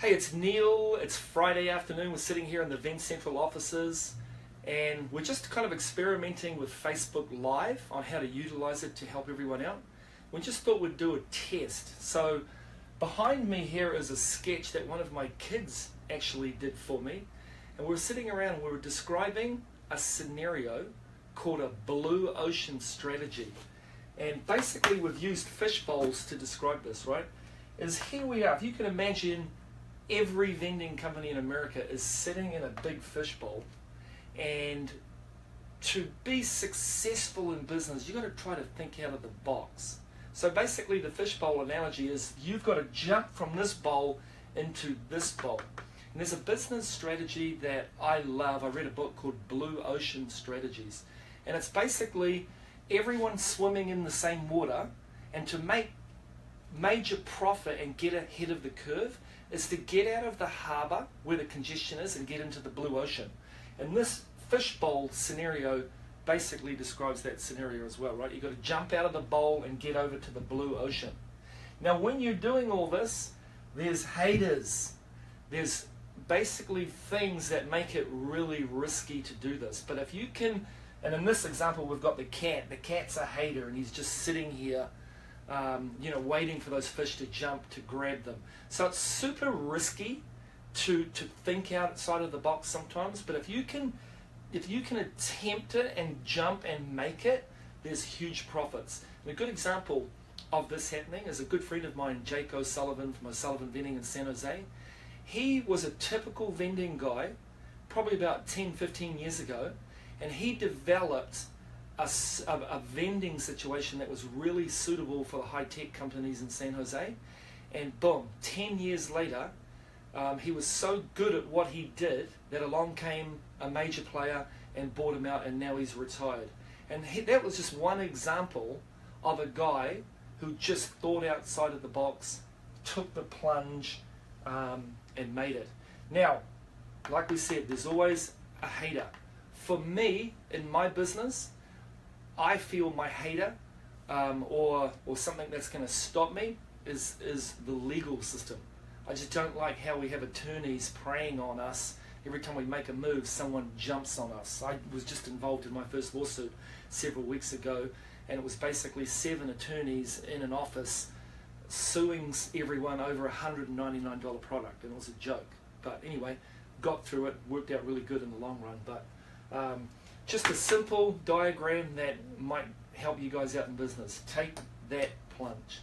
Hey, it's Neil. It's Friday afternoon. We're sitting here in the Vent Central offices and we're just kind of experimenting with Facebook Live on how to utilize it to help everyone out. We just thought we'd do a test. So behind me here is a sketch that one of my kids actually did for me. And we were sitting around and we were describing a scenario called a blue ocean strategy. And basically we've used fish bowls to describe this, right? Is here we are. If you can imagine, every vending company in America is sitting in a big fishbowl, and to be successful in business, you've got to try to think out of the box. So basically the fishbowl analogy is you've got to jump from this bowl into this bowl. And there's a business strategy that I love. I read a book called Blue Ocean Strategies. And it's basically everyone swimming in the same water, and to make major profit and get ahead of the curve is to get out of the harbour where the congestion is and get into the blue ocean. And this fishbowl scenario basically describes that scenario as well, right? You've got to jump out of the bowl and get over to the blue ocean. Now when you're doing all this, there's haters. There's basically things that make it really risky to do this. But if you can, and in this example we've got the cat. The cat's a hater and he's just sitting here waiting for those fish to jump to grab them. So it's super risky to think outside of the box sometimes, but if you can attempt it and jump and make it, there's huge profits. And a good example of this happening is a good friend of mine, Jake O'Sullivan from O'Sullivan Vending in San Jose. He was a typical vending guy, probably about 10-15 years ago, and he developed a vending situation that was really suitable for the high-tech companies in San Jose, and boom, 10 years later, he was so good at what he did that along came a major player and bought him out, and now he's retired. And that was just one example of a guy who just thought outside of the box, took the plunge, and made it. Now, like we said, there's always a hater. For me, in my business, I feel my hater or something that's going to stop me is the legal system. I just don't like how we have attorneys preying on us. Every time we make a move, someone jumps on us. I was just involved in my first lawsuit several weeks ago, and it was basically 7 attorneys in an office suing everyone over a $199 product, and it was a joke. But anyway, got through it, worked out really good in the long run. But just a simple diagram that might help you guys out in business. Take that plunge.